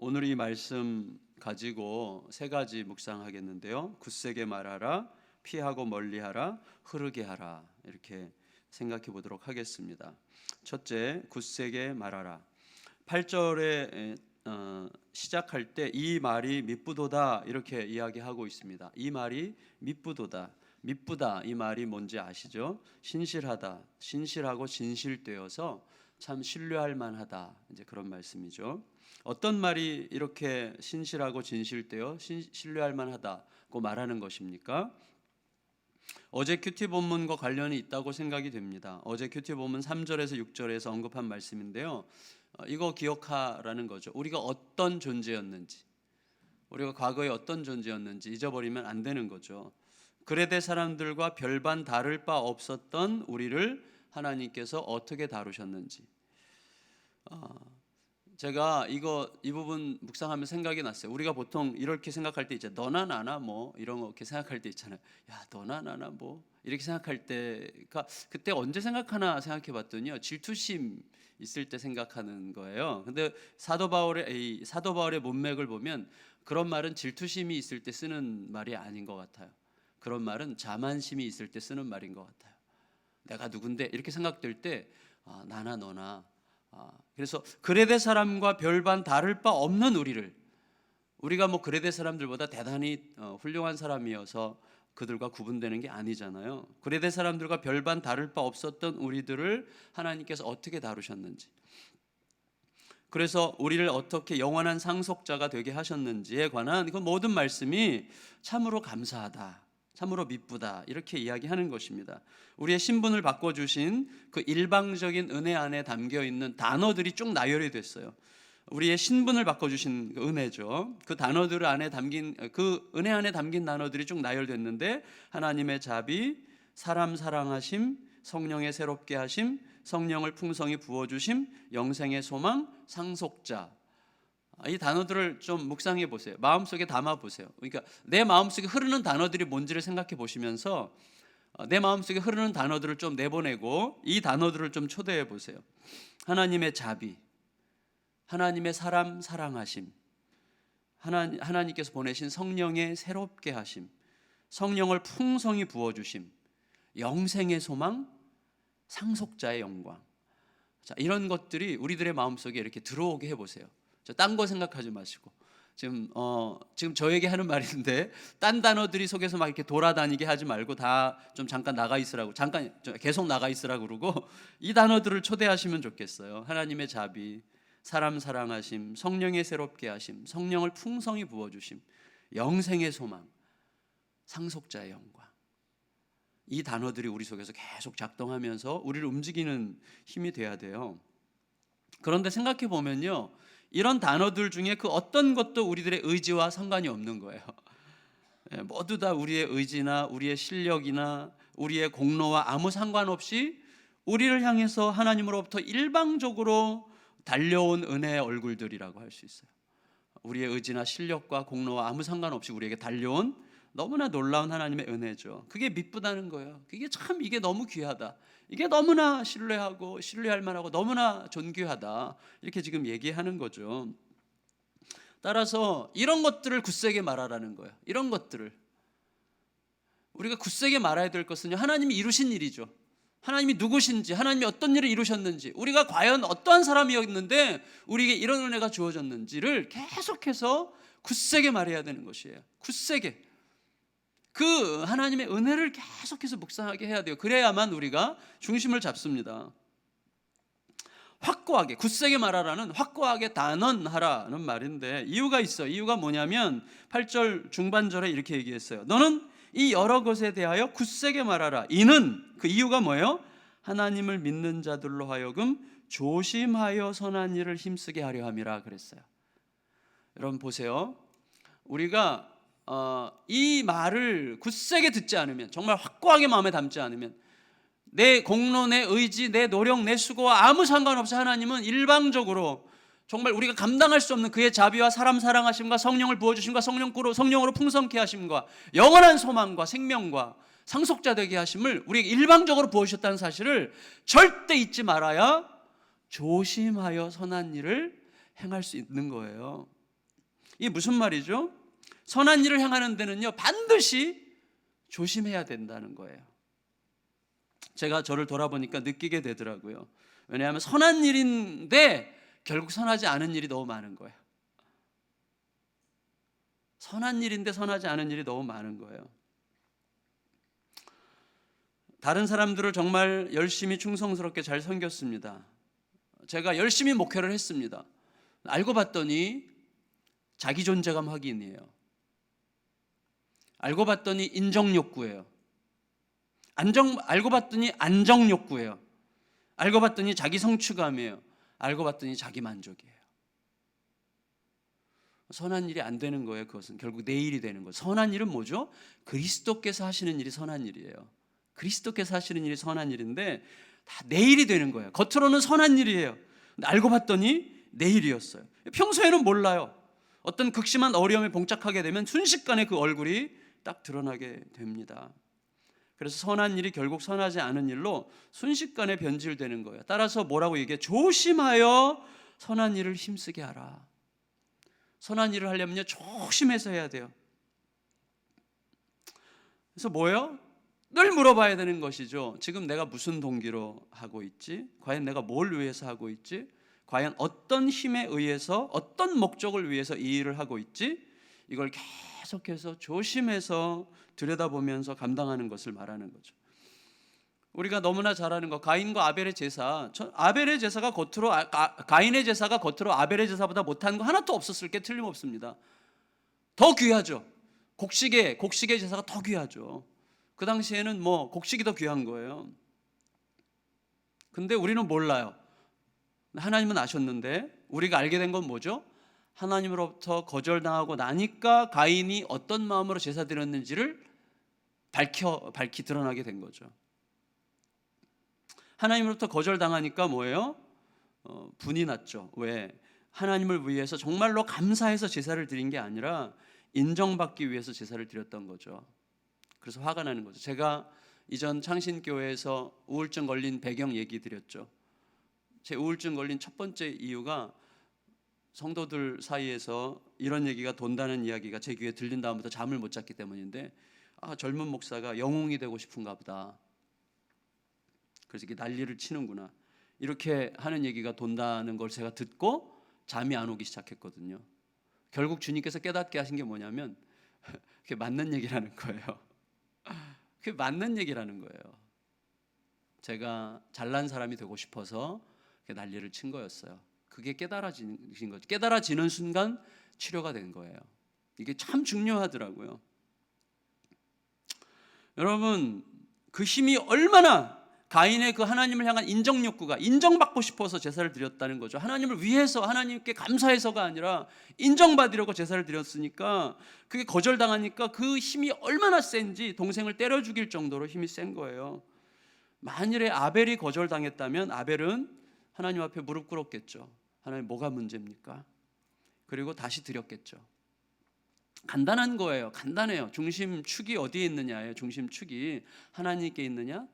오늘 이 말씀 가지고 세 가지 묵상하겠는데요. 굳세게 말하라, 피하고 멀리하라, 흐르게 하라, 이렇게 생각해 보도록 하겠습니다. 첫째, 굳세게 말하라. 8절에 시작할 때 이 말이 미쁘도다 이렇게 이야기하고 있습니다. 이 말이 미쁘도다. 미쁘다 이 말이 뭔지 아시죠? 신실하다, 신실하고 진실되어서 참 신뢰할 만하다, 이제 그런 말씀이죠. 어떤 말이 이렇게 신실하고 진실되어 신뢰할 만하다고 말하는 것입니까? 어제 큐티 본문과 관련이 있다고 생각이 됩니다. 어제 큐티 본문 3절에서 6절에서 언급한 말씀인데요. 이거 기억하라는 거죠. 우리가 어떤 존재였는지, 우리가 과거에 어떤 존재였는지 잊어버리면 안 되는 거죠. 그레데 사람들과 별반 다를 바 없었던 우리를 하나님께서 어떻게 다루셨는지, 제가 이 부분 묵상하면 생각이 났어요. 우리가 보통 이렇게 생각할 때 이제 너나 나나 뭐 이런 거 이렇게 생각할 때 있잖아요. 야, 너나 나나 뭐 이렇게 생각할 때가 그때 언제 생각하나 생각해 봤더니요. 질투심 있을 때 생각하는 거예요. 근데 사도 바울의 문맥을 보면 그런 말은 질투심이 있을 때 쓰는 말이 아닌 것 같아요. 그런 말은 자만심이 있을 때 쓰는 말인 것 같아요. 내가 누군데 이렇게 생각될 때 나나 너나, 그래서 그레데 사람과 별반 다를 바 없는 우리가 뭐 그레데 사람들보다 대단히 훌륭한 사람이어서 그들과 구분되는 게 아니잖아요. 그레데 사람들과 별반 다를 바 없었던 우리들을 하나님께서 어떻게 다루셨는지, 그래서 우리를 어떻게 영원한 상속자가 되게 하셨는지에 관한 그 모든 말씀이 참으로 감사하다, 참으로 미쁘다, 이렇게 이야기하는 것입니다. 우리의 신분을 바꿔주신 그 일방적인 은혜 안에 담겨있는 단어들이 쭉 나열이 됐어요. 우리의 신분을 바꿔주신 그 은혜죠. 그 단어들 안에 담긴, 그 은혜 안에 담긴 단어들이 쭉 나열됐는데, 하나님의 자비, 사람 사랑하심, 성령의 새롭게 하심, 성령을 풍성히 부어주심, 영생의 소망, 상속자, 이 단어들을 좀 묵상해 보세요. 마음속에 담아 보세요. 그러니까 내 마음속에 흐르는 단어들이 뭔지를 생각해 보시면서 내 마음속에 흐르는 단어들을 좀 내보내고 이 단어들을 좀 초대해 보세요. 하나님의 자비, 하나님의 사람 사랑하심, 하나님께서 보내신 성령의 새롭게 하심, 성령을 풍성히 부어주심, 영생의 소망, 상속자의 영광. 자, 이런 것들이 우리들의 마음속에 이렇게 들어오게 해보세요. 딴 거 생각하지 마시고, 지금 저에게 하는 말인데 딴 단어들이 속에서 막 이렇게 돌아다니게 하지 말고 다 좀 잠깐 나가 있으라고, 계속 나가 있으라고 그러고 이 단어들을 초대하시면 좋겠어요. 하나님의 자비, 사람 사랑하심, 성령의 새롭게 하심, 성령을 풍성히 부어주심, 영생의 소망, 상속자의 영광. 이 단어들이 우리 속에서 계속 작동하면서 우리를 움직이는 힘이 돼야 돼요. 그런데 생각해 보면요, 이런 단어들 중에 그 어떤 것도 우리들의 의지와 상관이 없는 거예요. 모두 다 우리의 의지나 우리의 실력이나 우리의 공로와 아무 상관없이 우리를 향해서 하나님으로부터 일방적으로 달려온 은혜의 얼굴들이라고 할 수 있어요. 우리의 의지나 실력과 공로와 아무 상관없이 우리에게 달려온 너무나 놀라운 하나님의 은혜죠. 그게 미쁘다는 거예요. 이게 너무 귀하다, 이게 너무나 신뢰하고 신뢰할 만하고 너무나 존귀하다, 이렇게 지금 얘기하는 거죠. 따라서 이런 것들을 굳세게 말하라는 거예요. 이런 것들을 우리가 굳세게 말해야 될 것은요, 하나님이 이루신 일이죠. 하나님이 누구신지, 하나님이 어떤 일을 이루셨는지, 우리가 과연 어떠한 사람이었는데 우리에게 이런 은혜가 주어졌는지를 계속해서 굳세게 말해야 되는 것이에요. 굳세게 그 하나님의 은혜를 계속해서 묵상하게 해야 돼요. 그래야만 우리가 중심을 잡습니다. 확고하게, 굳세게 말하라는, 확고하게 단언하라는 말인데 이유가 있어요. 이유가 뭐냐면 8절 중반절에 이렇게 얘기했어요. 너는 이 여러 것에 대하여 굳세게 말하라. 이는, 그 이유가 뭐예요? 하나님을 믿는 자들로 하여금 조심하여 선한 일을 힘쓰게 하려 함이라 그랬어요. 여러분 보세요. 우리가 이 말을 굳세게 듣지 않으면, 정말 확고하게 마음에 담지 않으면, 내 공로, 내 의지, 내 노력, 내 수고와 아무 상관없이 하나님은 일방적으로 정말 우리가 감당할 수 없는 그의 자비와 사람 사랑하심과 성령을 부어주심과 성령으로 풍성케 하심과 영원한 소망과 생명과 상속자 되게 하심을 우리에게 일방적으로 부어주셨다는 사실을 절대 잊지 말아야 조심하여 선한 일을 행할 수 있는 거예요. 이게 무슨 말이죠? 선한 일을 행하는 데는요, 반드시 조심해야 된다는 거예요. 제가 저를 돌아보니까 느끼게 되더라고요. 왜냐하면 선한 일인데 결국 선하지 않은 일이 너무 많은 거예요. 선한 일인데 선하지 않은 일이 너무 많은 거예요. 다른 사람들을 정말 열심히 충성스럽게 잘 섬겼습니다. 제가 열심히 목회를 했습니다. 알고 봤더니 자기 존재감 확인이에요. 알고 봤더니 인정 욕구예요. 알고 봤더니 안정 욕구예요. 알고 봤더니 자기 성취감이에요. 알고 봤더니 자기 만족이에요. 선한 일이 안 되는 거예요. 그것은 결국 내 일이 되는 거예요. 선한 일은 뭐죠? 그리스도께서 하시는 일이 선한 일이에요. 그리스도께서 하시는 일이 선한 일인데 다 내 일이 되는 거예요. 겉으로는 선한 일이에요. 근데 알고 봤더니 내 일이었어요. 평소에는 몰라요. 어떤 극심한 어려움에 봉착하게 되면 순식간에 그 얼굴이 딱 드러나게 됩니다. 그래서 선한 일이 결국 선하지 않은 일로 순식간에 변질되는 거예요. 따라서 뭐라고 얘기해? 조심하여 선한 일을 힘쓰게 하라. 선한 일을 하려면요, 조심해서 해야 돼요. 그래서 뭐예요? 늘 물어봐야 되는 것이죠. 지금 내가 무슨 동기로 하고 있지? 과연 내가 뭘 위해서 하고 있지? 과연 어떤 힘에 의해서, 어떤 목적을 위해서 이 일을 하고 있지? 이걸 계속해서 조심해서 들여다보면서 감당하는 것을 말하는 거죠. 우리가 너무나 잘 아는 거, 가인과 아벨의 제사. 아벨의 제사가 겉으로 가인의 제사가 겉으로 아벨의 제사보다 못한 거 하나도 없었을 게 틀림없습니다. 더 귀하죠. 곡식의 제사가 더 귀하죠. 그 당시에는 뭐 곡식이 더 귀한 거예요. 근데 우리는 몰라요. 하나님은 아셨는데 우리가 알게 된 건 뭐죠? 하나님으로부터 거절당하고 나니까 가인이 어떤 마음으로 제사 드렸는지를 밝히 드러나게 된 거죠. 하나님으로부터 거절당하니까 뭐예요? 분이 났죠. 왜? 하나님을 위해서 정말로 감사해서 제사를 드린 게 아니라 인정받기 위해서 제사를 드렸던 거죠. 그래서 화가 나는 거죠. 제가 이전 창신교회에서 우울증 걸린 배경 얘기 드렸죠. 제 우울증 걸린 첫 번째 이유가 성도들 사이에서 이런 얘기가 돈다는 이야기가 제 귀에 들린 다음부터 잠을 못 잤기 때문인데, 젊은 목사가 영웅이 되고 싶은가 보다. 그래서 이게 난리를 치는구나. 이렇게 하는 얘기가 돈다는 걸 제가 듣고 잠이 안 오기 시작했거든요. 결국 주님께서 깨닫게 하신 게 뭐냐면 그게 맞는 얘기라는 거예요. 그게 맞는 얘기라는 거예요. 제가 잘난 사람이 되고 싶어서 난리를 친 거였어요. 그게 깨달아진 거죠. 깨달아지는 순간 치료가 된 거예요. 이게 참 중요하더라고요. 여러분, 그 힘이 얼마나 가인의 그 하나님을 향한 인정 욕구가 인정받고 싶어서 제사를 드렸다는 거죠. 하나님을 위해서, 하나님께 감사해서가 아니라 인정받으려고 제사를 드렸으니까 그게 거절당하니까 그 힘이 얼마나 센지 동생을 때려 죽일 정도로 힘이 센 거예요. 만일에 아벨이 거절당했다면 아벨은 하나님 앞에 무릎 꿇었겠죠. 하나님, 뭐가 문제입니까? 그리고 다시 드렸겠죠. 간단한 거예요. 간단해요. 중심축이 어디에 있느냐예요. 중심축이 하나님께 있느냐,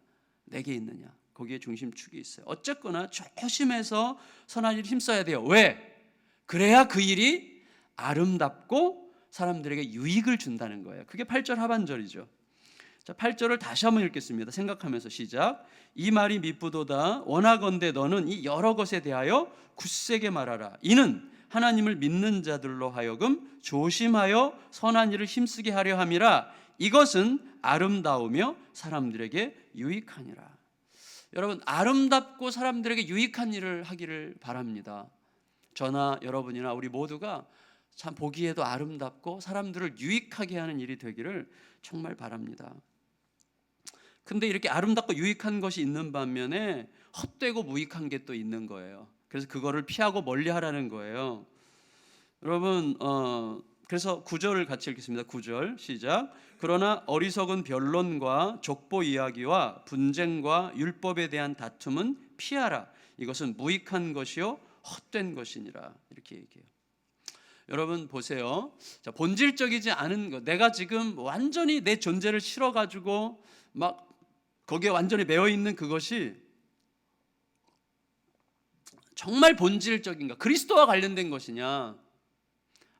내게 있느냐, 거기에 중심축이 있어요. 어쨌거나 조심해서 선한 일 힘써야 돼요. 왜? 그래야 그 일이 아름답고 사람들에게 유익을 준다는 거예요. 그게 8절 하반절이죠. 자, 8절을 다시 한번 읽겠습니다. 생각하면서 시작. 이 말이 미쁘도다. 원하건대 너는 이 여러 것에 대하여 굳세게 말하라. 이는 하나님을 믿는 자들로 하여금 조심하여 선한 일을 힘쓰게 하려 함이라. 이것은 아름다우며 사람들에게 유익하니라. 여러분, 아름답고 사람들에게 유익한 일을 하기를 바랍니다. 저나 여러분이나 우리 모두가 참 보기에도 아름답고 사람들을 유익하게 하는 일이 되기를 정말 바랍니다. 근데 이렇게 아름답고 유익한 것이 있는 반면에 헛되고 무익한 게 또 있는 거예요. 그래서 그거를 피하고 멀리 하라는 거예요. 여러분, 그래서 9절을 같이 읽겠습니다. 9절 시작. 그러나 어리석은 변론과 족보 이야기와 분쟁과 율법에 대한 다툼은 피하라. 이것은 무익한 것이요 헛된 것이니라. 이렇게 얘기해요. 여러분 보세요. 자, 본질적이지 않은 것, 내가 지금 완전히 내 존재를 실어가지고 막 거기에 완전히 매여 있는 그것이 정말 본질적인가? 그리스도와 관련된 것이냐?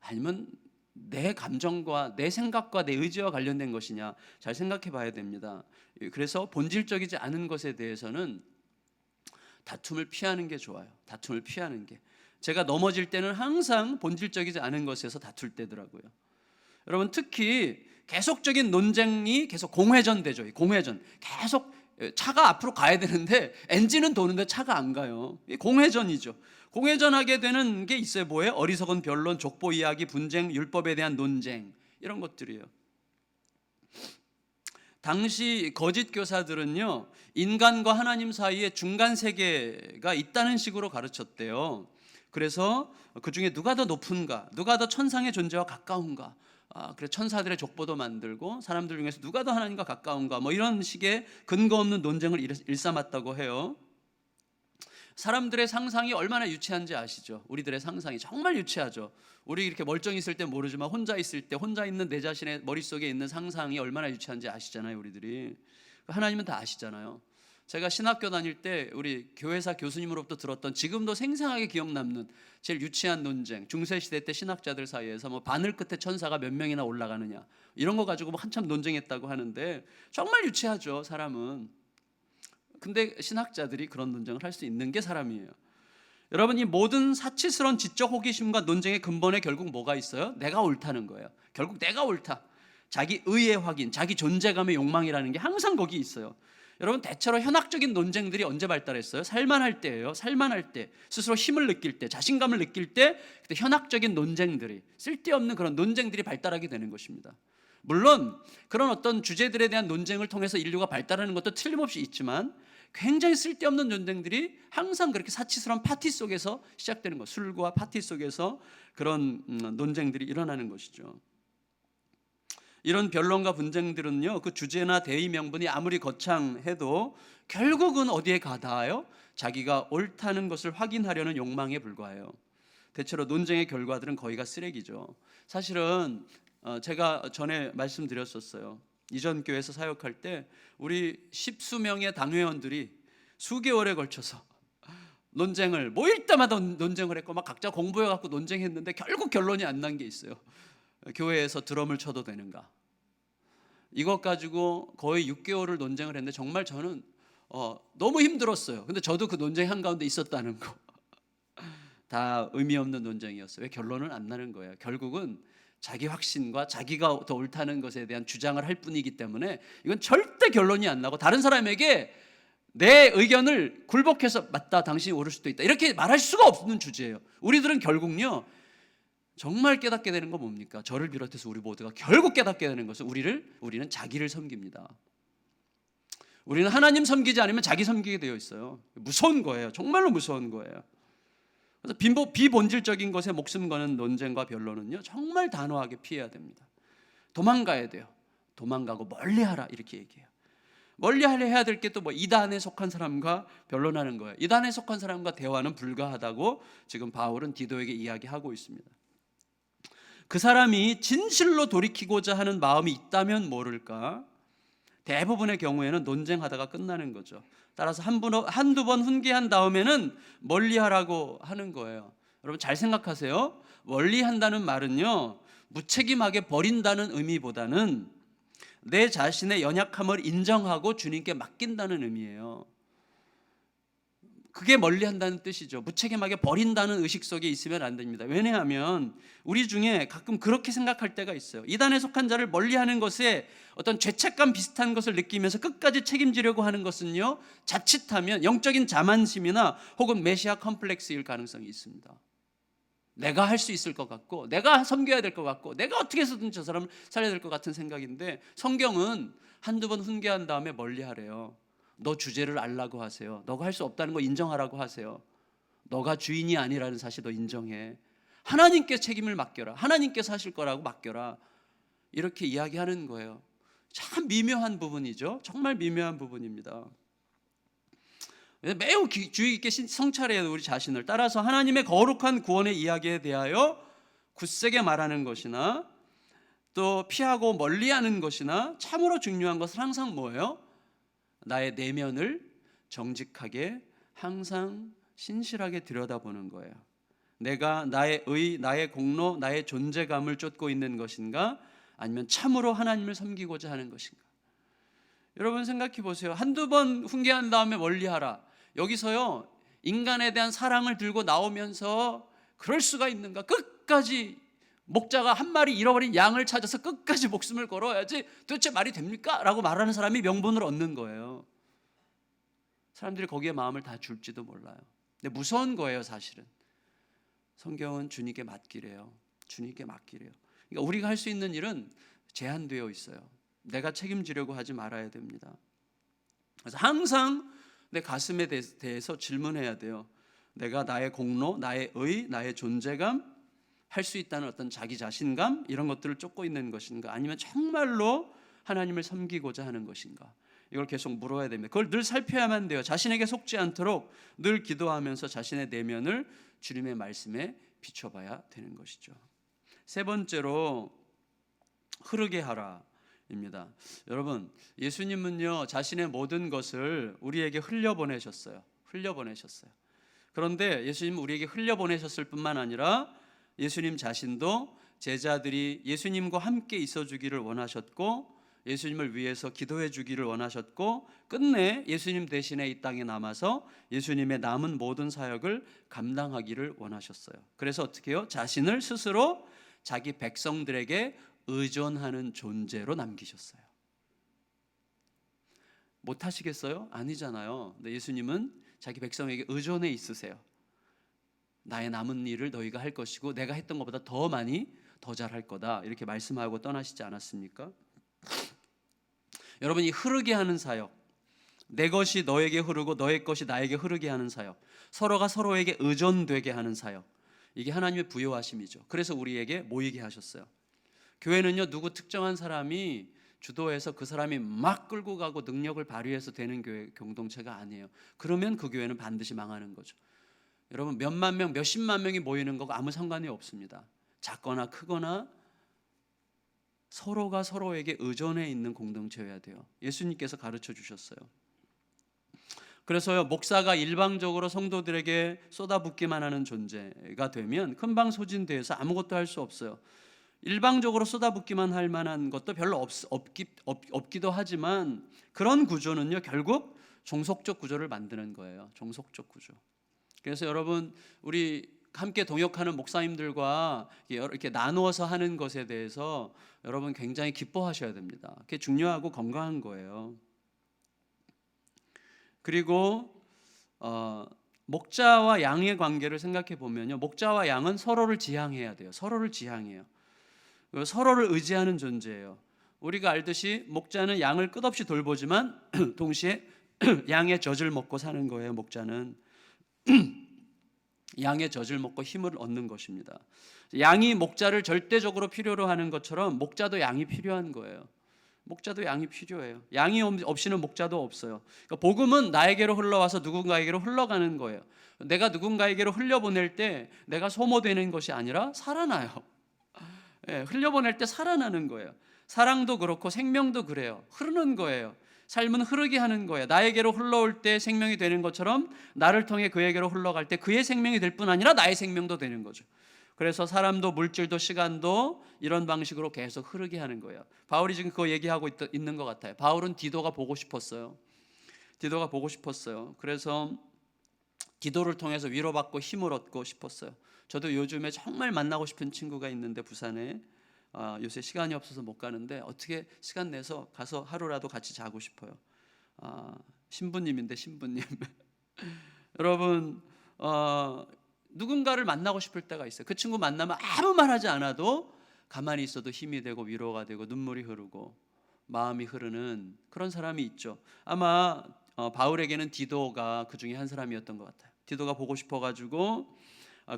아니면 내 감정과 내 생각과 내 의지와 관련된 것이냐 잘 생각해 봐야 됩니다. 그래서 본질적이지 않은 것에 대해서는 다툼을 피하는 게 좋아요. 다툼을 피하는 게. 제가 넘어질 때는 항상 본질적이지 않은 것에서 다툴 때더라고요. 여러분 특히 계속적인 논쟁이 계속 공회전 되죠. 공회전. 계속 차가 앞으로 가야 되는데 엔진은 도는데 차가 안 가요. 공회전이죠. 공회전하게 되는 게 있어요. 뭐예요? 어리석은 변론, 족보 이야기, 분쟁, 율법에 대한 논쟁 이런 것들이에요. 당시 거짓 교사들은요, 인간과 하나님 사이에 중간 세계가 있다는 식으로 가르쳤대요. 그래서 그 중에 누가 더 높은가, 누가 더 천상의 존재와 가까운가, 그래 천사들의 족보도 만들고 사람들 중에서 누가 더 하나님과 가까운가, 뭐 이런 식의 근거 없는 논쟁을 일삼았다고 해요. 사람들의 상상이 얼마나 유치한지 아시죠? 우리들의 상상이 정말 유치하죠. 우리 이렇게 멀쩡히 있을 때 모르지만 혼자 있을 때 혼자 있는 내 자신의 머릿속에 있는 상상이 얼마나 유치한지 아시잖아요. 우리들이. 하나님은 다 아시잖아요. 제가 신학교 다닐 때 우리 교회사 교수님으로부터 들었던 지금도 생생하게 기억 남는 제일 유치한 논쟁, 중세시대 때 신학자들 사이에서 뭐 바늘 끝에 천사가 몇 명이나 올라가느냐 이런 거 가지고 뭐 한참 논쟁했다고 하는데 정말 유치하죠. 사람은. 근데 신학자들이 그런 논쟁을 할 수 있는 게 사람이에요. 여러분, 이 모든 사치스러운 지적 호기심과 논쟁의 근본에 결국 뭐가 있어요? 내가 옳다는 거예요. 결국 내가 옳다. 자기 의의 확인, 자기 존재감의 욕망이라는 게 항상 거기 있어요. 여러분, 대체로 현학적인 논쟁들이 언제 발달했어요? 살만할 때예요. 살만할 때, 스스로 힘을 느낄 때, 자신감을 느낄 때, 그때 현학적인 논쟁들이, 쓸데없는 그런 논쟁들이 발달하게 되는 것입니다. 물론 그런 어떤 주제들에 대한 논쟁을 통해서 인류가 발달하는 것도 틀림없이 있지만 굉장히 쓸데없는 논쟁들이 항상 그렇게 사치스러운 파티 속에서 시작되는 것, 술과 파티 속에서 그런 논쟁들이 일어나는 것이죠. 이런 변론과 분쟁들은요, 그 주제나 대의 명분이 아무리 거창해도 결국은 어디에 가닿아요? 자기가 옳다는 것을 확인하려는 욕망에 불과해요. 대체로 논쟁의 결과들은 거의가 쓰레기죠. 사실은 제가 전에 말씀드렸었어요. 이전 교회에서 사역할 때 우리 10수명의 당회원들이 수개월에 걸쳐서 논쟁을, 모일 때마다 논쟁을 했고 막 각자 공부해 갖고 논쟁했는데 결국 결론이 안 난 게 있어요. 교회에서 드럼을 쳐도 되는가, 이것 가지고 거의 6개월을 논쟁을 했는데 정말 저는 너무 힘들었어요. 근데 저도 그 논쟁 한가운데 있었다는 거. 다 의미 없는 논쟁이었어요. 왜? 결론은 안 나는 거예요. 결국은 자기 확신과 자기가 더 옳다는 것에 대한 주장을 할 뿐이기 때문에 이건 절대 결론이 안 나고, 다른 사람에게 내 의견을 굴복해서 맞다, 당신이 옳을 수도 있다, 이렇게 말할 수가 없는 주제예요. 우리들은 결국요, 정말 깨닫게 되는 건 뭡니까? 저를 비롯해서 우리 모두가 결국 깨닫게 되는 것은 우리는 자기를 섬깁니다. 우리는 하나님 섬기지 않으면 자기 섬기게 되어 있어요. 무서운 거예요. 정말로 무서운 거예요. 그래서 비본질적인 것에 목숨 거는 논쟁과 변론은요, 정말 단호하게 피해야 됩니다. 도망가야 돼요. 도망가고 멀리하라, 이렇게 얘기해요. 멀리하려 해야 될 게 또 뭐 이단에 속한 사람과 변론하는 거예요. 이단에 속한 사람과 대화는 불가하다고 지금 바울은 디도에게 이야기하고 있습니다. 그 사람이 진실로 돌이키고자 하는 마음이 있다면 모를까, 대부분의 경우에는 논쟁하다가 끝나는 거죠. 따라서 한두 번 훈계한 다음에는 멀리하라고 하는 거예요. 여러분 잘 생각하세요. 멀리한다는 말은요, 무책임하게 버린다는 의미보다는 내 자신의 연약함을 인정하고 주님께 맡긴다는 의미예요. 그게 멀리한다는 뜻이죠. 무책임하게 버린다는 의식 속에 있으면 안 됩니다. 왜냐하면 우리 중에 가끔 그렇게 생각할 때가 있어요. 이단에 속한 자를 멀리하는 것에 어떤 죄책감 비슷한 것을 느끼면서 끝까지 책임지려고 하는 것은요, 자칫하면 영적인 자만심이나 혹은 메시아 컴플렉스일 가능성이 있습니다. 내가 할 수 있을 것 같고, 내가 섬겨야 될 것 같고, 내가 어떻게 해서든 저 사람을 살려야 될 것 같은 생각인데, 성경은 한두 번 훈계한 다음에 멀리하래요. 너 주제를 알라고 하세요. 너가 할 수 없다는 거 인정하라고 하세요. 너가 주인이 아니라는 사실 너 인정해. 하나님께 책임을 맡겨라. 하나님께서 하실 거라고 맡겨라. 이렇게 이야기하는 거예요. 참 미묘한 부분이죠. 정말 미묘한 부분입니다. 매우 주의 깊게 성찰해야 해요, 우리 자신을. 따라서 하나님의 거룩한 구원의 이야기에 대하여 굳세게 말하는 것이나 또 피하고 멀리하는 것이나 참으로 중요한 것은 항상 뭐예요? 나의 내면을 정직하게 항상 신실하게 들여다보는 거예요. 내가 나의 의, 나의 공로, 나의 존재감을 쫓고 있는 것인가? 아니면 참으로 하나님을 섬기고자 하는 것인가? 여러분 생각해 보세요. 한두 번 훈계한 다음에 멀리하라. 여기서요, 인간에 대한 사랑을 들고 나오면서 그럴 수가 있는가? 끝까지 목자가 한 마리 잃어버린 양을 찾아서 끝까지 목숨을 걸어야지 도대체 말이 됩니까? 라고 말하는 사람이 명분을 얻는 거예요. 사람들이 거기에 마음을 다 줄지도 몰라요. 근데 무서운 거예요, 사실은. 성경은 주님께 맡기래요. 주님께 맡기래요. 그러니까 우리가 할 수 있는 일은 제한되어 있어요. 내가 책임지려고 하지 말아야 됩니다. 그래서 항상 내 가슴에 대해서 질문해야 돼요. 내가 나의 공로, 나의 의, 나의 존재감, 할 수 있다는 어떤 자기 자신감, 이런 것들을 쫓고 있는 것인가? 아니면 정말로 하나님을 섬기고자 하는 것인가? 이걸 계속 물어야 됩니다. 그걸 늘 살펴야만 돼요. 자신에게 속지 않도록 늘 기도하면서 자신의 내면을 주님의 말씀에 비춰봐야 되는 것이죠. 세 번째로 흐르게 하라 입니다. 여러분, 예수님은요, 자신의 모든 것을 우리에게 흘려보내셨어요. 그런데 예수님은 우리에게 흘려보내셨을 뿐만 아니라 예수님 자신도 제자들이 예수님과 함께 있어 주기를 원하셨고, 예수님을 위해서 기도해 주기를 원하셨고, 끝내 예수님 대신에 이 땅에 남아서 예수님의 남은 모든 사역을 감당하기를 원하셨어요. 그래서 어떻게 해요? 자신을 스스로 자기 백성들에게 의존하는 존재로 남기셨어요. 못 하시겠어요? 아니잖아요. 근데 예수님은 자기 백성에게 의존해 있으세요. 나의 남은 일을 너희가 할 것이고 내가 했던 것보다 더 많이 더 잘할 거다, 이렇게 말씀하고 떠나시지 않았습니까? 여러분, 이 흐르게 하는 사역, 내 것이 너에게 흐르고 너의 것이 나에게 흐르게 하는 사역, 서로가 서로에게 의존되게 하는 사역, 이게 하나님의 부요하심이죠. 그래서 우리에게 모이게 하셨어요. 교회는요, 누구 특정한 사람이 주도해서 그 사람이 막 끌고 가고 능력을 발휘해서 되는 교회 공동체가 아니에요. 그러면 그 교회는 반드시 망하는 거죠. 여러분, 몇만 명, 몇십만 명이 모이는 거고 아무 상관이 없습니다. 작거나 크거나 서로가 서로에게 의존해 있는 공동체여야 돼요. 예수님께서 가르쳐 주셨어요. 그래서요, 목사가 일방적으로 성도들에게 쏟아붓기만 하는 존재가 되면 금방소진돼서 아무것도 할 수 없어요. 일방적으로 쏟아붓기만 할 만한 것도 별로 없기도 하지만, 그런 구조는요, 결국 종속적 구조를 만드는 거예요. 종속적 구조. 그래서 여러분, 우리 함께 동역하는 목사님들과 이렇게 나누어서 하는 것에 대해서 여러분 굉장히 기뻐하셔야 됩니다. 그게 중요하고 건강한 거예요. 그리고 목자와 양의 관계를 생각해 보면요, 목자와 양은 서로를 지향해야 돼요. 서로를 지향해요. 서로를 의지하는 존재예요. 우리가 알듯이 목자는 양을 끝없이 돌보지만 동시에 양의 젖을 먹고 사는 거예요. 목자는 양의 젖을 먹고 힘을 얻는 것입니다. 양이 목자를 절대적으로 필요로 하는 것처럼 목자도 양이 필요한 거예요. 목자도 양이 필요해요. 양이 없이는 목자도 없어요. 그러니까 복음은 나에게로 흘러와서 누군가에게로 흘러가는 거예요. 내가 누군가에게로 흘려보낼 때 내가 소모되는 것이 아니라 살아나요. 흘려보낼 때 살아나는 거예요. 사랑도 그렇고 생명도 그래요. 흐르는 거예요. 삶은 흐르게 하는 거예요. 나에게로 흘러올 때 생명이 되는 것처럼 나를 통해 그에게로 흘러갈 때 그의 생명이 될 뿐 아니라 나의 생명도 되는 거죠. 그래서 사람도 물질도 시간도 이런 방식으로 계속 흐르게 하는 거예요. 바울이 지금 그거 얘기하고 있는 것 같아요. 바울은 디도가 보고 싶었어요. 디도가 보고 싶었어요. 그래서 기도를 통해서 위로받고 힘을 얻고 싶었어요. 저도 요즘에 정말 만나고 싶은 친구가 있는데 부산에, 요새 시간이 없어서 못 가는데 어떻게 시간 내서 가서 하루라도 같이 자고 싶어요. 신부님인데 신부님 여러분, 누군가를 만나고 싶을 때가 있어요. 그 친구 만나면 아무 말 하지 않아도 가만히 있어도 힘이 되고 위로가 되고 눈물이 흐르고 마음이 흐르는 그런 사람이 있죠. 아마 바울에게는 디도가 그 중에 한 사람이었던 것 같아요. 디도가 보고 싶어가지고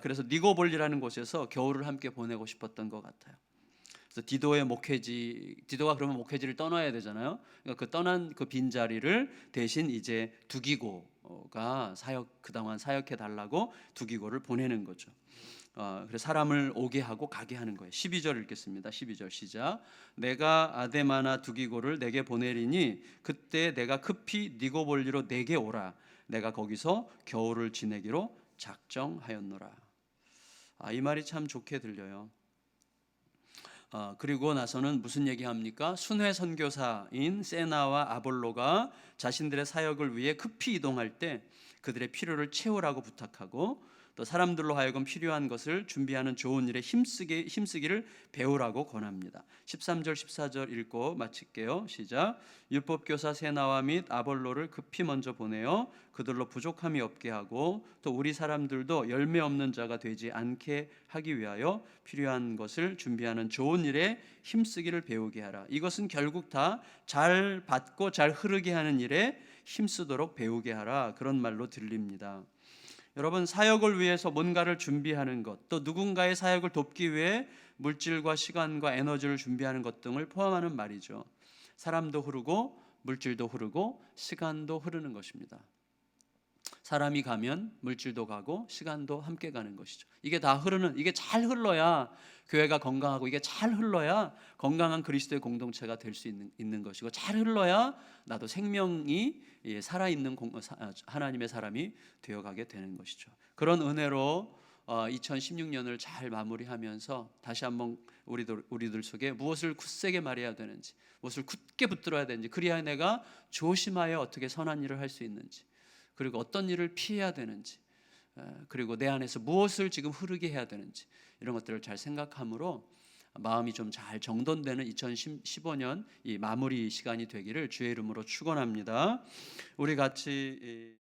그래서 니고볼리라는 곳에서 겨울을 함께 보내고 싶었던 것 같아요. 그래서 디도의 목회지, 디도가 그러면 목회지를 떠나야 되잖아요. 그러니까 그 떠난 그 빈자리를 대신 이제 두기고가 그동안 사역해 달라고 두기고를 보내는 거죠. 그래서 사람을 오게 하고 가게 하는 거예요. 12절 읽겠습니다. 12절 시작. 내가 아데마나 두기고를 내게 보내리니 그때 내가 급히 니고볼리로 내게 오라. 내가 거기서 겨울을 지내기로 작정하였노라. 이 말이 참 좋게 들려요. 그리고 나서는 무슨 얘기합니까? 순회 선교사인 세나와 아볼로가 자신들의 사역을 위해 급히 이동할 때 그들의 필요를 채우라고 부탁하고, 또 사람들로 하여금 필요한 것을 준비하는 좋은 일에 힘쓰기를 배우라고 권합니다. 13절 14절 읽고 마칠게요. 시작. 율법교사 세나와 및 아볼로를 급히 먼저 보내어 그들로 부족함이 없게 하고, 또 우리 사람들도 열매 없는 자가 되지 않게 하기 위하여 필요한 것을 준비하는 좋은 일에 힘쓰기를 배우게 하라. 이것은 결국 다 잘 받고 잘 흐르게 하는 일에 힘쓰도록 배우게 하라, 그런 말로 들립니다. 여러분, 사역을 위해서 뭔가를 준비하는 것, 또 누군가의 사역을 돕기 위해 물질과 시간과 에너지를 준비하는 것 등을 포함하는 말이죠. 사람도 흐르고 물질도 흐르고 시간도 흐르는 것입니다. 사람이 가면 물질도 가고 시간도 함께 가는 것이죠. 이게 잘 흘러야 교회가 건강하고, 이게 잘 흘러야 건강한 그리스도의 공동체가 될 수 있는 것이고, 잘 흘러야 나도 생명이 살아있는 하나님의 사람이 되어가게 되는 것이죠. 그런 은혜로 2016년을 잘 마무리하면서 다시 한번 우리들 속에 무엇을 굳세게 말해야 되는지, 무엇을 굳게 붙들어야 되는지, 그리하여 내가 조심하여 어떻게 선한 일을 할 수 있는지, 그리고 어떤 일을 피해야 되는지, 그리고 내 안에서 무엇을 지금 흐르게 해야 되는지, 이런 것들을 잘 생각함으로 마음이 좀 잘 정돈되는 2015년 이 마무리 시간이 되기를 주의 이름으로 축원합니다. 우리 같이